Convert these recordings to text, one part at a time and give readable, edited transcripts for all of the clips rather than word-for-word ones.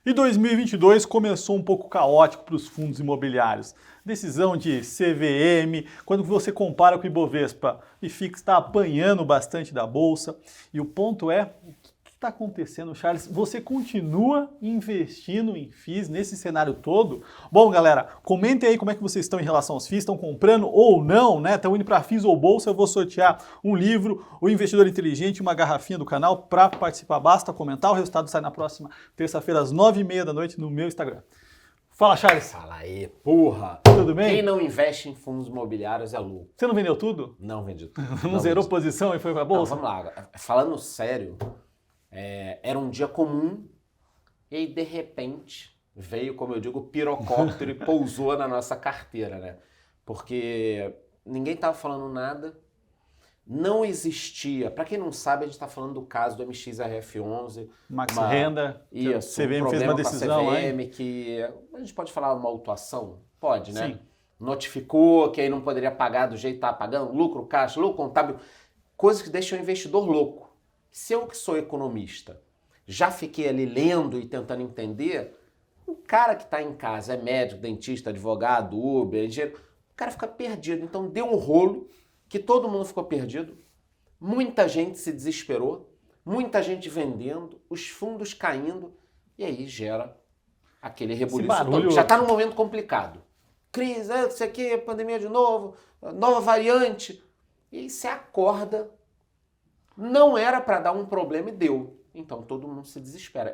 E 2022 começou um pouco caótico para os fundos imobiliários. Decisão de CVM, quando você compara com o Ibovespa, o IFIX está apanhando bastante da bolsa. E o ponto é, o que está acontecendo, Charles? Você continua investindo em FIIs nesse cenário todo? Bom, galera, comentem aí como é que vocês estão em relação aos FIIs, estão comprando ou não, né? Estão indo para FIIs ou bolsa? Eu vou sortear um livro, O Investidor Inteligente, uma garrafinha do canal. Para participar, basta comentar. O resultado sai na próxima terça-feira, às 9h30 da noite, no meu Instagram. Fala, Charles. Fala aí, porra! Tudo bem? Quem não investe em fundos imobiliários é louco. Você não vendeu tudo? Não vendi tudo. Não zerou posição e foi para a bolsa? Não, vamos lá. Falando sério, era um dia comum e aí, de repente, veio, como eu digo, o pirocóptero e pousou na nossa carteira, né? Porque ninguém tava falando nada, não existia. Para quem não sabe, a gente está falando do caso do MXRF11. Max Renda, Isso, CVM um fez uma problema decisão, com a hein? CVM, que a gente pode falar uma autuação? Pode, né? Sim. Notificou que aí não poderia pagar do jeito que estava pagando, lucro, caixa, lucro contábil, coisas que deixam o investidor louco. Se eu que sou economista já fiquei ali lendo e tentando entender, o cara que está em casa é médico, dentista, advogado, Uber, engenheiro, o cara fica perdido. Então deu um rolo que todo mundo ficou perdido, muita gente se desesperou, muita gente vendendo, os fundos caindo, e aí gera aquele rebuliço barulho... todo. Já está num momento complicado. Crise, isso aqui, pandemia de novo, nova variante. E aí você acorda, não era para dar um problema e deu. Então todo mundo se desespera.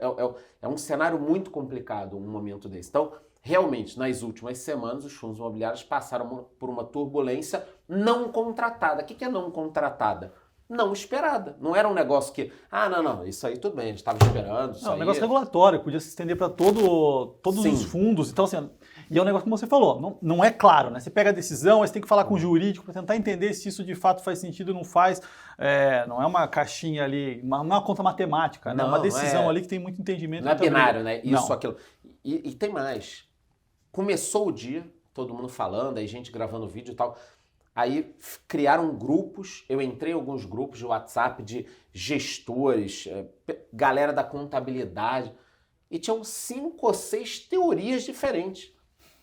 É um cenário muito complicado um momento desse. Então, realmente, nas últimas semanas, os fundos imobiliários passaram por uma turbulência não contratada. O que é não contratada? Não esperada. Não era um negócio que, não, isso aí tudo bem, a gente estava esperando. Isso Não, é um aí... negócio regulatório, podia se estender para todos Sim. os fundos. Então, assim, e é um negócio como você falou, não é claro, né? Você pega a decisão, aí você tem que falar com o jurídico para tentar entender se isso de fato faz sentido ou não faz. Não é uma caixinha ali, não é uma conta matemática, né? Não, Uma decisão ali que tem muito entendimento. Não é binário, né? Isso, Não. aquilo. E tem mais. Começou o dia, todo mundo falando, aí gente gravando vídeo e tal. Aí criaram grupos, eu entrei em alguns grupos de WhatsApp de gestores, galera da contabilidade, e tinham 5 ou 6 teorias diferentes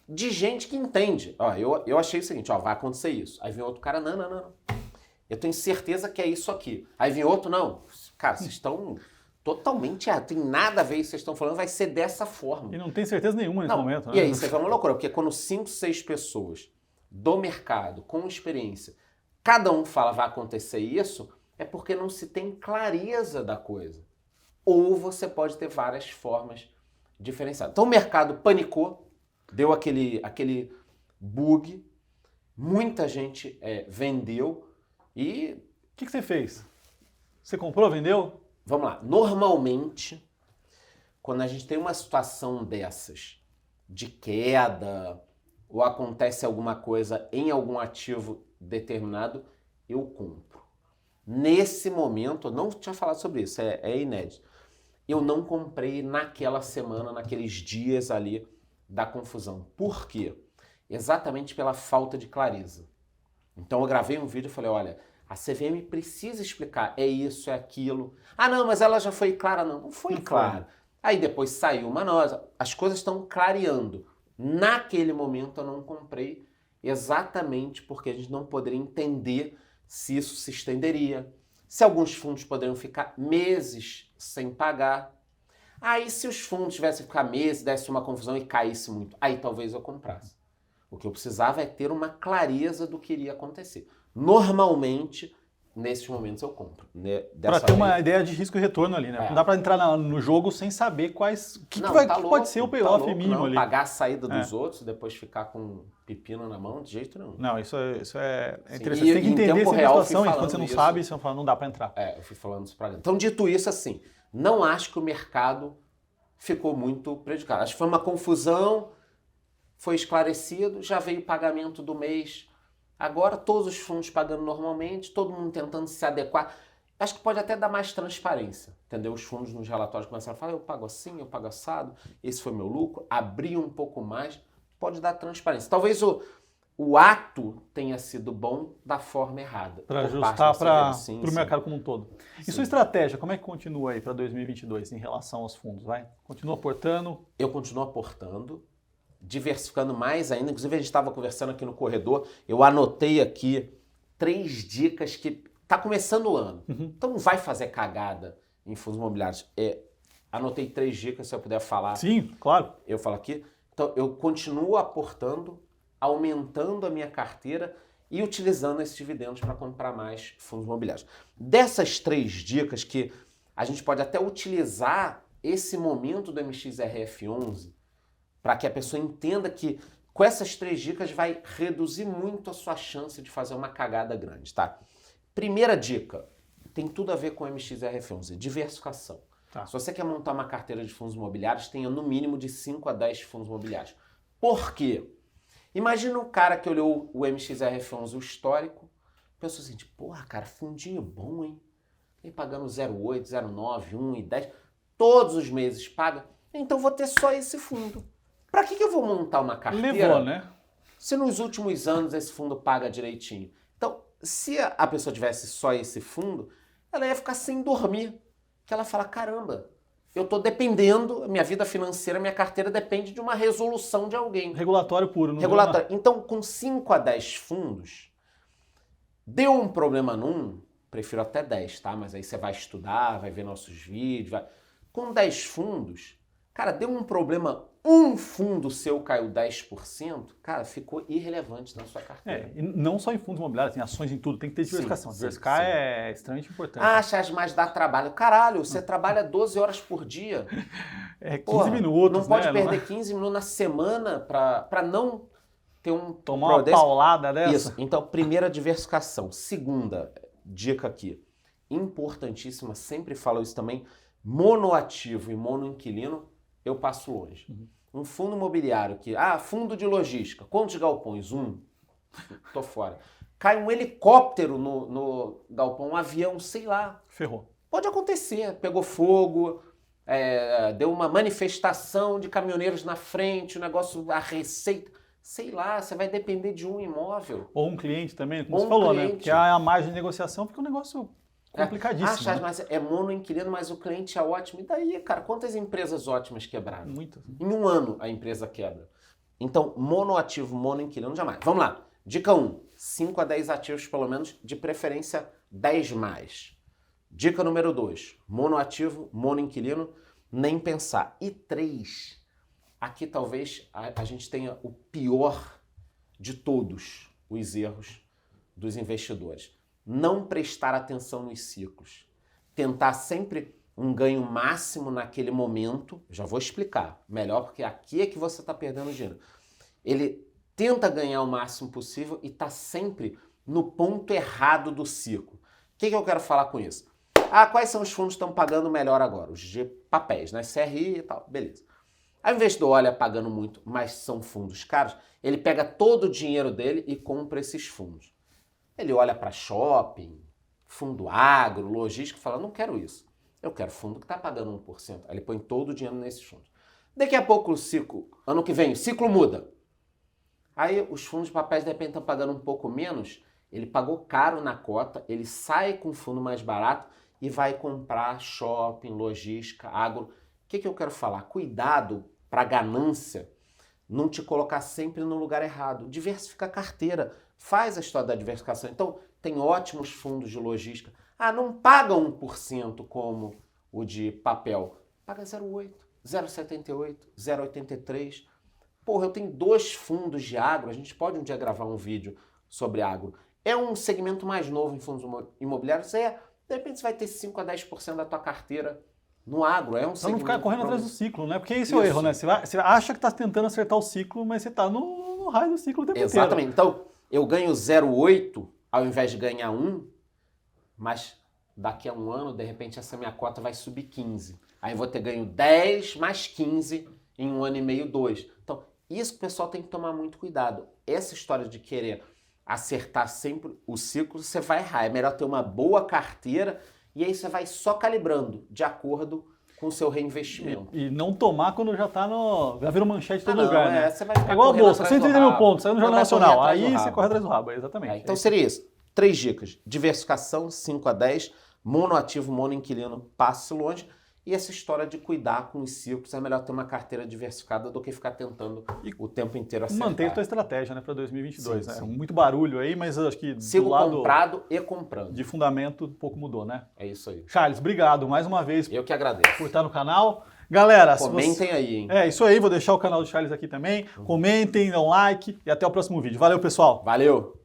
de gente que entende. Ó, eu achei o seguinte, vai acontecer isso. Aí vem outro cara, não. Eu tenho certeza que é isso aqui. Aí vem outro, não. Cara, vocês estão totalmente errados. Tem nada a ver com o que vocês estão falando, vai ser dessa forma. E não tem certeza nenhuma nesse momento. Né? E aí você vê uma loucura, porque quando 5, 6 pessoas do mercado, com experiência, cada um fala vai acontecer isso, é porque não se tem clareza da coisa. Ou você pode ter várias formas diferenciadas. Então o mercado panicou, deu aquele bug, muita gente vendeu e... O que você fez? Você comprou, vendeu? Vamos lá. Normalmente, quando a gente tem uma situação dessas, de queda, ou acontece alguma coisa em algum ativo determinado, eu compro. Nesse momento, eu não tinha falado sobre isso, é inédito. Eu não comprei naquela semana, naqueles dias ali da confusão. Por quê? Exatamente pela falta de clareza. Então eu gravei um vídeo e falei, olha, a CVM precisa explicar, é isso, é aquilo. Não, mas ela já foi clara. Não foi clara. Aí depois saiu uma nota, as coisas estão clareando. Naquele momento eu não comprei exatamente porque a gente não poderia entender se isso se estenderia, se alguns fundos poderiam ficar meses sem pagar. Aí se os fundos tivessem que ficar meses, desse uma confusão e caísse muito, aí talvez eu comprasse. O que eu precisava é ter uma clareza do que iria acontecer. Normalmente, nesses momentos eu compro. Para ter uma ideia de risco e retorno ali, né? Não dá para entrar no jogo sem saber quais... O que pode ser o payoff mínimo ali. Pagar a saída dos outros e depois ficar com um pepino na mão, de jeito nenhum. Não, isso é interessante. Sim, você tem que entender essa situação, e quando você não isso, sabe, você fala, não dá para entrar. Eu fui falando isso para dentro. Então, dito isso, assim, não acho que o mercado ficou muito prejudicado. Acho que foi uma confusão, foi esclarecido, já veio o pagamento do mês. Agora todos os fundos pagando normalmente, todo mundo tentando se adequar. Acho que pode até dar mais transparência, entendeu? Os fundos nos relatórios começaram a falar, eu pago assim, eu pago assado, esse foi meu lucro, abrir um pouco mais, pode dar transparência. Talvez o ato tenha sido bom da forma errada. Para por parte ajustar da para CVM. o mercado como um todo. E Sim. sua estratégia, como é que continua aí para 2022 em relação aos fundos? Vai? Continua aportando? Eu continuo aportando, diversificando mais ainda. Inclusive, a gente estava conversando aqui no corredor, eu anotei aqui 3 dicas que tá começando o ano. Então não vai fazer cagada em fundos imobiliários. Anotei 3 dicas, se eu puder falar. Sim, claro. Eu falo aqui. Então eu continuo aportando, aumentando a minha carteira e utilizando esses dividendos para comprar mais fundos imobiliários. Dessas 3 dicas que a gente pode até utilizar esse momento do MXRF11 para que a pessoa entenda que com essas 3 dicas vai reduzir muito a sua chance de fazer uma cagada grande, tá? Primeira dica, tem tudo a ver com o MXRF11, diversificação. Tá. Se você quer montar uma carteira de fundos imobiliários, tenha no mínimo de 5 a 10 fundos imobiliários. Por quê? Imagina um cara que olhou o MXRF11, o histórico, pensou assim, porra, cara, fundinho bom, hein? Tem pagando 0,8, 0,9, 1 e 10, todos os meses paga, então vou ter só esse fundo. Para que eu vou montar uma carteira? Levou, né? Se nos últimos anos esse fundo paga direitinho. Então, se a pessoa tivesse só esse fundo, ela ia ficar sem dormir. Que ela fala, caramba, eu estou dependendo, minha vida financeira, minha carteira depende de uma resolução de alguém. Regulatório puro. Não Regulatório. Então, com 5 a 10 fundos, deu um problema num, prefiro até 10, tá? Mas aí você vai estudar, vai ver nossos vídeos, vai... Com 10 fundos, cara, deu um problema, um fundo seu caiu 10%, cara, ficou irrelevante na sua carteira. E não só em fundos imobiliários, tem ações em tudo, tem que ter diversificação. Sim, Diversificar sim. é extremamente importante. Ah, Chas, mas dá trabalho. Caralho, você trabalha 12 horas por dia. É 15 Porra, minutos, não pode né? perder 15 minutos na semana para não ter um... Tomar uma paulada dessa? Isso. Então, primeira, diversificação. Segunda dica aqui, importantíssima, sempre falo isso também, monoativo e monoinquilino, eu passo longe. Um fundo imobiliário que... fundo de logística. Quantos galpões? 1. Tô fora. Cai um helicóptero no galpão, um avião, sei lá. Ferrou. Pode acontecer. Pegou fogo, deu uma manifestação de caminhoneiros na frente, o negócio, a receita... Sei lá, você vai depender de um imóvel. Ou um cliente também, como Ou você um falou, cliente. né? Porque a margem de negociação fica um negócio complicadíssimo. Chas, mas é monoinquilino, mas o cliente é ótimo. E daí, cara, quantas empresas ótimas quebraram? Muitas. Em um ano a empresa quebra. Então, monoativo, monoinquilino, jamais. Vamos lá. Dica 1. 5 a 10 ativos, pelo menos, de preferência 10 mais. Dica número 2. Monoativo, monoinquilino, nem pensar. E 3. Aqui talvez a gente tenha o pior de todos os erros dos investidores. Não prestar atenção nos ciclos. Tentar sempre um ganho máximo naquele momento. Já vou explicar melhor, porque aqui é que você está perdendo dinheiro. Ele tenta ganhar o máximo possível e está sempre no ponto errado do ciclo. O que eu quero falar com isso? Quais são os fundos que estão pagando melhor agora? Os de papéis, né? CRI e tal, beleza. Aí o investidor olha pagando muito, mas são fundos caros, ele pega todo o dinheiro dele e compra esses fundos. Ele olha para shopping, fundo agro, logístico e fala, não quero isso. Eu quero fundo que está pagando 1%. Aí ele põe todo o dinheiro nesses fundos. Daqui a pouco o ciclo, ano que vem, o ciclo muda. Aí os fundos de papéis de repente estão pagando um pouco menos, ele pagou caro na cota, ele sai com um fundo mais barato e vai comprar shopping, logística, agro. O que eu quero falar? Cuidado para a ganância não te colocar sempre no lugar errado. Diversifica a carteira. Faz a história da diversificação. Então, tem ótimos fundos de logística. Não paga 1% como o de papel. Paga 0,8, 0,78, 0,83. Porra, eu tenho 2 fundos de agro. A gente pode um dia gravar um vídeo sobre agro. É um segmento mais novo em fundos imobiliários. De repente você vai ter 5 a 10% da tua carteira no agro. É um Então segmento... não ficar correndo atrás do ciclo, né? Porque esse é o erro, né? Você acha que está tentando acertar o ciclo, mas você está no raio do ciclo o tempo inteiro. Exatamente. Então, eu ganho 0,8 ao invés de ganhar 1, mas daqui a um ano, de repente, essa minha cota vai subir 15. Aí eu vou ter ganho 10 mais 15 em 1 ano e meio, 2. Então, isso que o pessoal tem que tomar muito cuidado. Essa história de querer acertar sempre o ciclo, você vai errar. É melhor ter uma boa carteira e aí você vai só calibrando de acordo com o seu reinvestimento. E não tomar quando já tá no... Já virou manchete em todo não, lugar, né? Você vai ficar É igual a correndo bolsa, atrás do 130 mil rabo. pontos, saiu no Jornal Vai correr Nacional. atrás do Aí rabo. você corre atrás do rabo, exatamente. Então seria isso. 3 dicas. Diversificação, 5 a 10. Monoativo, monoinquilino, passe longe. E essa história de cuidar com os ciclos. É melhor ter uma carteira diversificada do que ficar tentando o tempo inteiro acertar. Manter a tua estratégia, né, para 2022, Sim, né? sim. Muito barulho aí, mas acho que Sigo do lado comprado e comprando. de fundamento pouco mudou, né? É isso aí. Charles, obrigado mais uma vez Eu que agradeço. por estar no canal. Galera, se Comentem aí, hein? É isso aí, vou deixar o canal do Charles aqui também. Comentem, dão like e até o próximo vídeo. Valeu, pessoal! Valeu!